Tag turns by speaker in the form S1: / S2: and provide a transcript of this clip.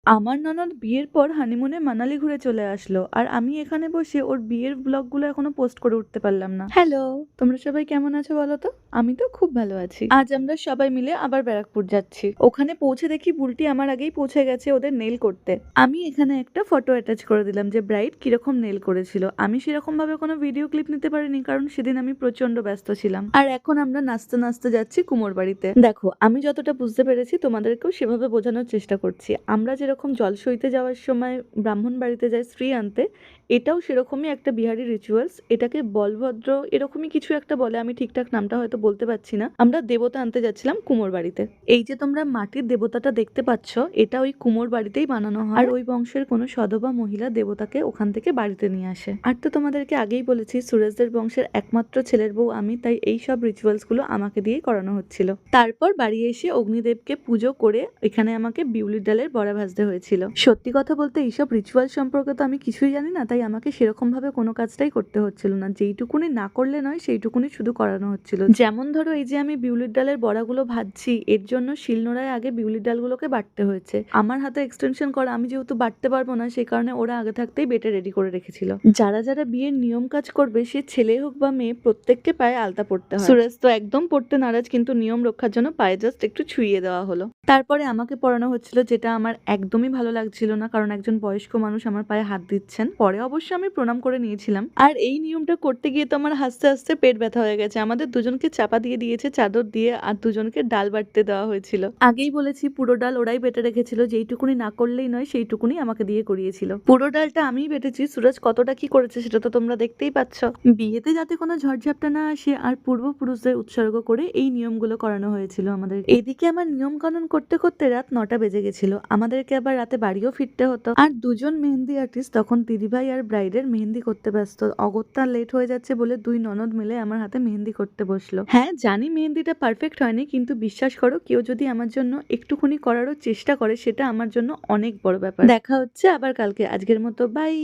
S1: আমার ননদ বিয়ের পর হানিমুনে মানালি ঘুরে চলে আসলো, আর আমি এখানে বসে ওর বিয়ের ব্লগগুলো এখনো পোস্ট করে উঠতে পারলাম না। হ্যালো, তোমরা সবাই কেমন আছো বলো তো? আমি তো খুব ভালো আছি। আজ আমরা সবাই মিলে আবার ব্যারাকপুর যাচ্ছি। ওখানে পৌঁছে দেখি বুলটি আমার আগেই পৌঁছে গেছে ওদের নেল করতে। আমি এখানে একটা ফটো অ্যাটাচ করে দিলাম যে ব্রাইড কিরকম নেল করেছিল। আমি সেরকম ভাবে কোনো ভিডিও ক্লিপ নিতে পারিনি, কারণ সেদিন আমি প্রচন্ড ব্যস্ত ছিলাম। আর এখন আমরা নাচতে নাচতে যাচ্ছি কুমোর বাড়িতে। দেখো, আমি যতটা বুঝতে পেরেছি তোমাদেরকেও সেভাবে বোঝানোর চেষ্টা করছি। আমরা যেরকম জল সইতে যাওয়ার সময় ব্রাহ্মণ বাড়িতে যাই স্ত্রী আনতে, এটাও সেরকমই একটা বিহারি রিচুয়ালস। এটাকে বলভদ্র এরকমই কিছু একটা বলে, আমি ঠিকঠাক নামটা হয়তো বলতে পারছি না। আমরা দেবতা আনতে যাচ্ছিলাম কুমোর বাড়িতে। এই যে তোমরা মাটির দেবতাটা দেখতে পাচ্ছ, এটা ওই কুমোর বাড়িতেই বানানো হয়। আর ওই বংশের কোনো সধবা মহিলা দেবতাকে ওখান থেকে বাড়িতে নিয়ে আসে। আর তো তোমাদেরকে আগেই বলেছি সুরেশদের বংশের একমাত্র ছেলের বউ আমি, তাই এই সব রিচুয়ালস গুলো আমাকে দিয়েই করানো হচ্ছিল। তারপর বাড়ি এসে অগ্নিদেবকে পুজো করে এখানে আমাকে বিউলির ডালের বড়া ভাজতে হয়েছিল। সত্যি কথা বলতে এইসব রিচুয়াল সম্পর্কে তো আমি কিছুই জানি না, তাই আমাকে সেরকম ভাবে কোনো কাজটাই করতে হচ্ছিল না। যেইটুকুনি না করলে নয় সেইটুকুনি শুধু করানো হচ্ছিল। যেমন ধরো, এই যে আমি বিউলির ডালের বড়াগুলো ভাজছি, এর জন্য শিলনোড়ায় আগে বিউলির ডালগুলোকে বাটতে হয়েছে। আমার হাতে এক্সটেনশন করা, আমি যেহেতু বাটতে পারবো না, সেই কারণে ওরা আগে থাকতেই বেটে রেডি করে রেখেছিল। যারা যারা বিয়ের নিয়ম কাজ করবে, সে ছেলে হোক বা মেয়ে, প্রত্যেককে পায়ে আলতা পড়তে হয়। সুরেশ তো একদম পড়তে নারাজ, কিন্তু নিয়ম রক্ষার জন্য পায়ে জাস্ট একটু ছুঁয়ে দেওয়া হলো। তারপরে আমাকে পড়ানো হচ্ছিল, যেটা আমার একদমই ভালো লাগছিল না, কারণ একজন বয়স্ক মানুষ আমার পায়ে হাত দিচ্ছেন। পরে অবশ্য আমি প্রণাম করে নিয়েছিলাম। আর এই নিয়মটা করতে গিয়ে তো আমার হাসতে হাসতে পেট ব্যথা হয়ে গেছে। আমাদের দুজনকে চাপা দিয়ে দিয়েছে চাদর দিয়ে, আর দুজনকে ডাল বাটতে দেওয়া হয়েছিল। আগেই বলেছি, পুরো ডাল ওরাই বেটে রেখেছিল। যেইটুকুনি না করলেই নয় সেইটুকুনি আমাকে দিয়ে করিয়েছিল। পুরো ডালটা আমিই বেটেছি। সুরজ কতটা কি করেছে সেটা তো তোমরা দেখতেই পাচ্ছ। বিয়েতে যাতে কোনো ঝড়ঝাপটা না আসে আর পূর্বপুরুষদের উৎসর্গ করে এই নিয়মগুলো করানো হয়েছিল আমাদের। এদিকে আমার নিয়ম কানুন করতে করতে রাত 9টা বেজে গেছিল। আমাদেরকে আবার রাতে বাড়িও ফিরতে হতো। আর দুজন মেহেন্দি আর্টিস্ট তখন দিদিভাই আর ব্রাইডের মেহেন্দি করতে ব্যস্ত। অগত্যা লেট হয়ে যাচ্ছে বলে দুই ননদ মিলে আমার হাতে মেহেন্দি করতে বসলো। হ্যাঁ, জানি মেহেন্দিটা পারফেক্ট হয়নি, কিন্তু বিশ্বাস করো, কেউ যদি আমার জন্য একটুখানি করারও চেষ্টা করে, সেটা আমার জন্য অনেক বড় ব্যাপার। দেখা হচ্ছে আবার কালকে। আজকের মতো বাই।